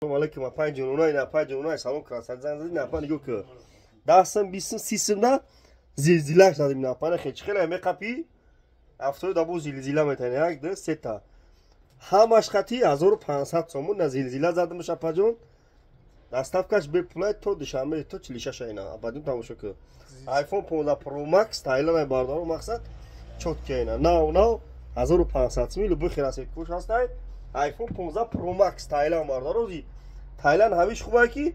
Alaikum, apa jununai na apa jununai salon krasan zan na apa nigo ke dasam bisin sisimda zilzila şadim na apa ne xechkhela me qapi afto da bu zilzila metene de seta hamash khati 1500 somun na zilzila zadim apa jun dastavkash be pulay to dishame to chilisha shayna abadim tamosho ke iPhone 15 Pro Max Thailand ay bardaro maqsad chotkayna now 1500 mil bu khiraset kush hastay iPhone 15 Pro Max Thailand bardaro zi Thailand havish khuba ki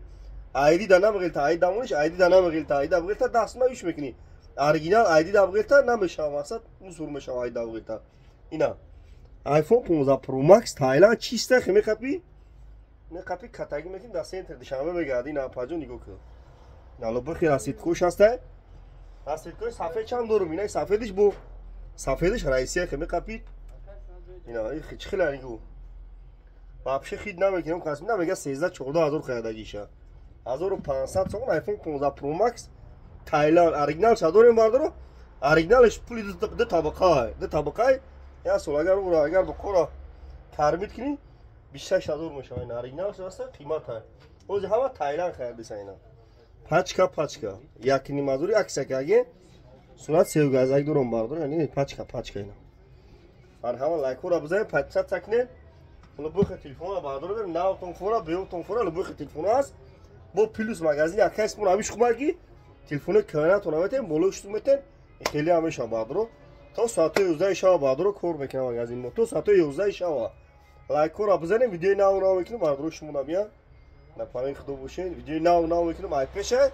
ID dana bgilta ID damunish ID dana bgilta ID bgilta dasma ish mekni original ID da bgilta na mesha maqsad musur mesha ID da bgilta ina iPhone 15 Pro Max Thailand chista khime qapi ne qapi katagi mekin da center dishame begadi na pajo nigo ke nalo bu khiraset kush hastay Asıl koy safet çam doğru mu? Ne safetiş bu? Safetiş raisiye kime kapit? İna hiç xilani bu. Vapşe xidna mekinam kasmina mega 13-14 xayadagişa. 1500 so'm iPhone 15 Pro Max Thailand original çadorim bardaro. Original ish puli de tabaqay. Ya solagar ura agar bu kora tarmit kini bişa çador meşa. Yani original şasa qiymat hay. O hava Thailand xayadisa ina. Paçka. Yakini mazuri aksakage surat sevgaz ay durum vardır yani paçka ina. Arhama like ora buzay paçka takne. Bunu bu telefona vardır. Nav telefona, beu telefona, bu telefona az. Bu plus magazin akes bunu abiş kumargi. Telefonu kana tonameten boluştumeten xeli ameşa vardır. To saate 11 şava vardır kor mekana magazin moto saate 11 şava. Like ora buzay video nav mekini vardır şumuna biya. Na parin khdo boshin video nav mekinam aypeşe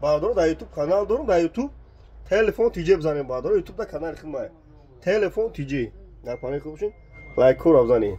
bardor da YouTube kanal dorum da YouTube telefon tije bzanem bardor YouTube da kanal khidmay telefon tije na parin khdo boshin like kor abzani